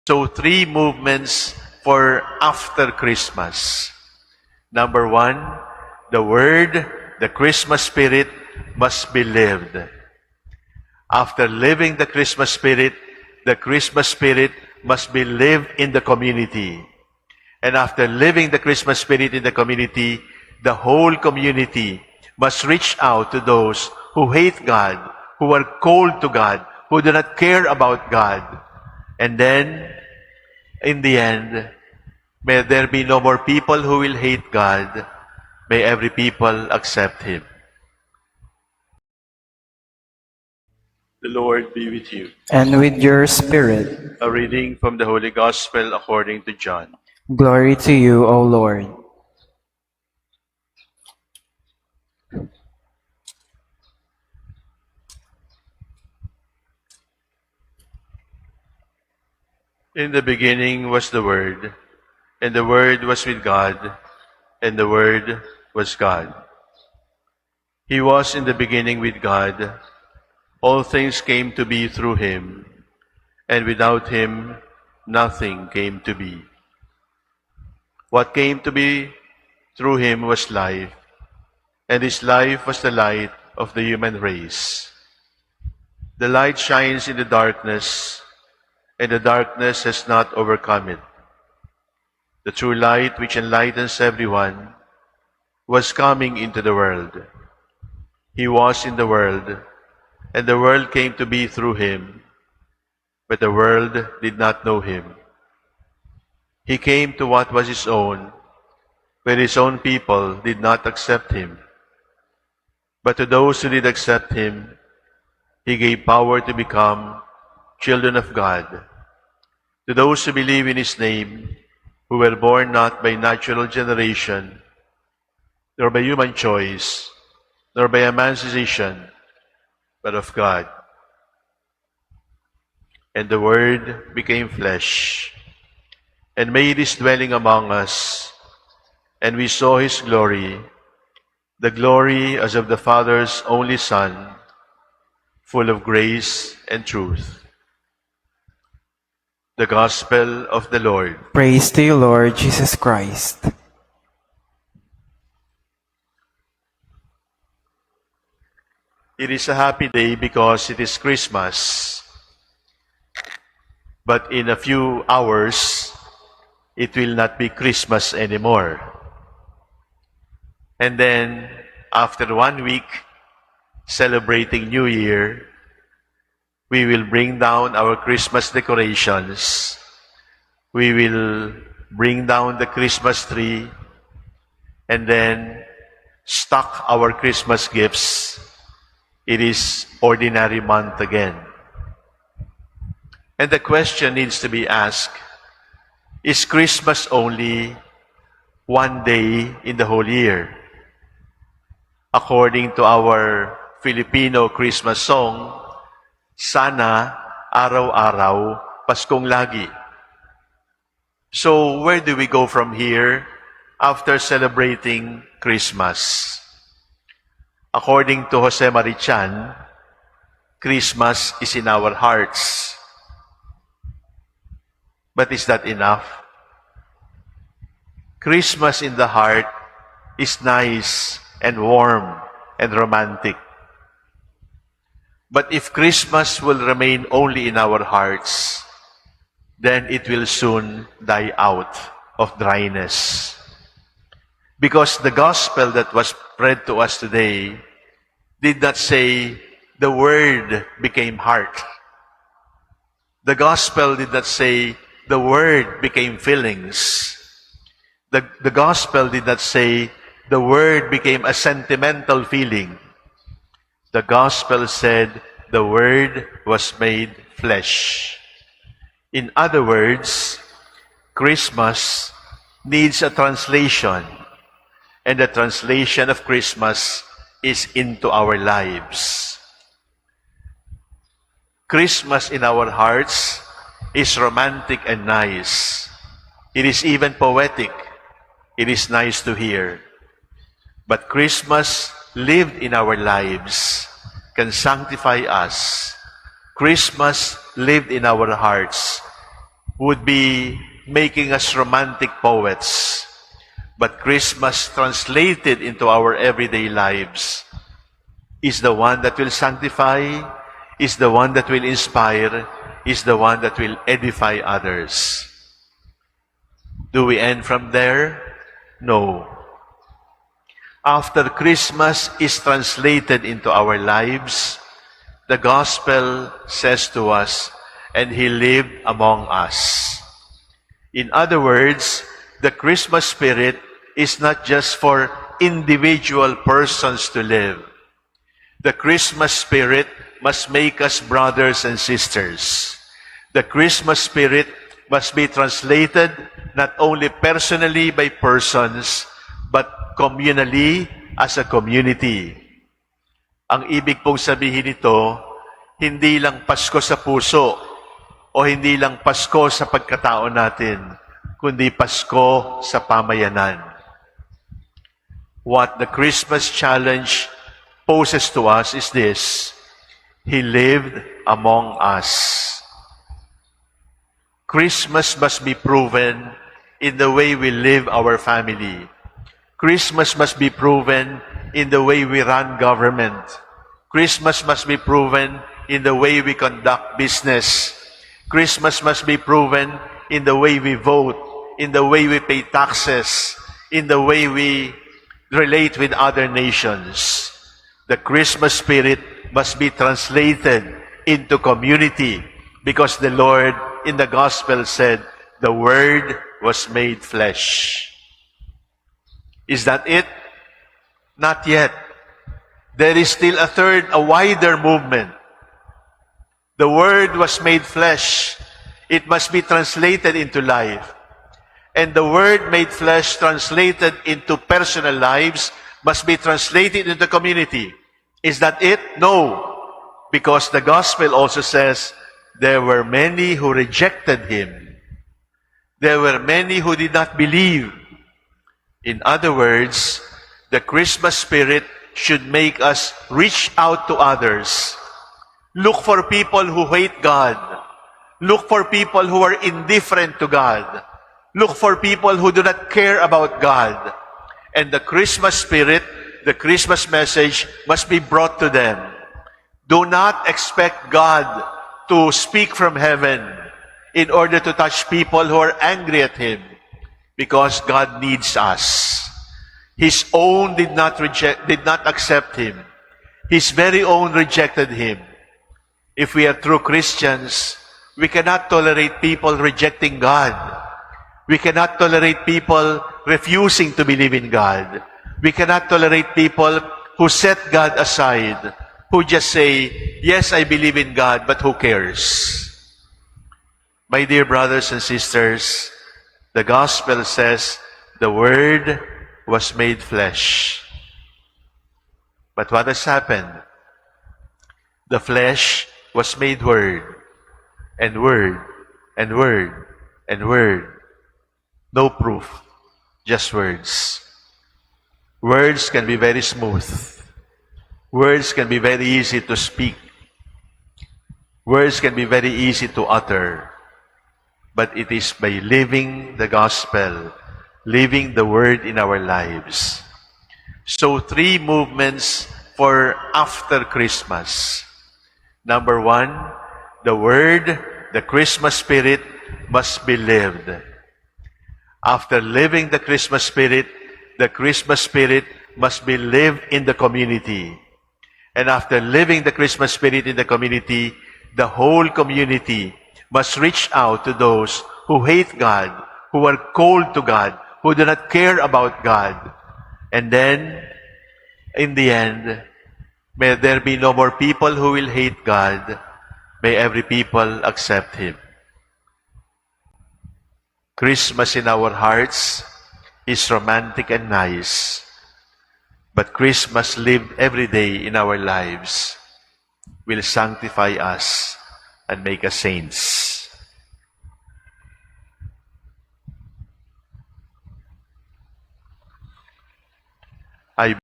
So 3 movements for after Christmas. Number 1, the Word, the Christmas spirit must be lived. After living the Christmas spirit must be lived in the community. And after living the Christmas spirit in the community, the whole community must reach out to those who hate God, who are cold to God, who do not care about God. And then, in the end, may there be no more people who will hate God. May every people accept Him. The Lord be with you. And with your spirit. A reading from the Holy Gospel according to John. Glory to you, O Lord. In the beginning was the Word, and the Word was with God, and the Word was God. He was in the beginning with God. All things came to be through Him, and without Him nothing came to be. What came to be through Him was life, and His life was the light of the human race. The light shines in the darkness, and the darkness has not overcome it. The true light which enlightens everyone was coming into the world. He was in the world, and the world came to be through Him, but the world did not know Him. He came to what was His own, but His own people did not accept Him. But to those who did accept Him, He gave power to become children of God. To those who believe in His name, who were born not by natural generation, nor by human choice, nor by a man's decision, but of God. And the Word became flesh, and made His dwelling among us, and we saw His glory, the glory as of the Father's only Son, full of grace and truth. The Gospel of the Lord. Praise to you, Lord Jesus Christ. It is a happy day because it is Christmas. But in a few hours, it will not be Christmas anymore. And then, after 1 week, celebrating New Year, we will bring down our Christmas decorations. We will bring down the Christmas tree and then stock our Christmas gifts. It is ordinary month again. And the question needs to be asked, is Christmas only 1 day in the whole year? According to our Filipino Christmas song, sana araw-araw, Paskong lagi. So where do we go from here after celebrating Christmas? According to Jose Marichan, Christmas is in our hearts. But is that enough? Christmas in the heart is nice and warm and romantic. But if Christmas will remain only in our hearts, then it will soon die out of dryness. Because the gospel that was read to us today did not say the Word became heart. The gospel did not say the Word became feelings. The gospel did not say the Word became a sentimental feeling. The gospel said the Word was made flesh. In other words, Christmas needs a translation, and the translation of Christmas is into our lives. Christmas in our hearts is romantic and nice. It is even poetic. It is nice to hear. But Christmas lived in our lives can sanctify us. Christmas lived in our hearts would be making us romantic poets. But Christmas translated into our everyday lives is the one that will sanctify, is the one that will inspire, is the one that will edify others. Do we end from there? No. After Christmas is translated into our lives, the gospel says to us, and He lived among us. In other words, the Christmas spirit is not just for individual persons to live. The Christmas spirit must make us brothers and sisters. The Christmas spirit must be translated not only personally by persons, but communally as a community. Ang ibig pong sabihin nito, hindi lang Pasko sa puso o hindi lang Pasko sa pagkatao natin, kundi Pasko sa pamayanan. What the Christmas challenge poses to us is this: He lived among us. Christmas must be proven in the way we live our family. Christmas must be proven in the way we run government. Christmas must be proven in the way we conduct business. Christmas must be proven in the way we vote, in the way we pay taxes, in the way we relate with other nations. The Christmas spirit must be translated into community because the Lord in the gospel said, the Word was made flesh. Is that it? Not yet. There is still a third, a wider movement. The Word was made flesh. It must be translated into life. And the Word made flesh translated into personal lives must be translated into community. Is that it? No. Because the gospel also says, there were many who rejected Him. There were many who did not believe. In other words, the Christmas spirit should make us reach out to others. Look for people who hate God. Look for people who are indifferent to God. Look for people who do not care about God. And the Christmas spirit, the Christmas message must be brought to them. Do not expect God to speak from heaven in order to touch people who are angry at Him, because God needs us. His own did not accept Him. His very own rejected Him. If we are true Christians, we cannot tolerate people rejecting God. We cannot tolerate people refusing to believe in God. We cannot tolerate people who set God aside, who just say, yes, I believe in God, but who cares? My dear brothers and sisters, the gospel says, the Word was made flesh. But what has happened? The flesh was made Word, and Word, and Word, and Word. No proof, just words. Words can be very smooth. Words can be very easy to speak. Words can be very easy to utter. But it is by living the gospel, living the Word in our lives. So 3 movements for after Christmas. Number 1, the Word, the Christmas spirit must be lived. After living the Christmas spirit must be lived in the community. And after living the Christmas spirit in the community, the whole community must reach out to those who hate God, who are cold to God, who do not care about God. And then, in the end, may there be no more people who will hate God. May every people accept Him. Christmas in our hearts is romantic and nice, but Christmas lived every day in our lives will sanctify us and make us saints. I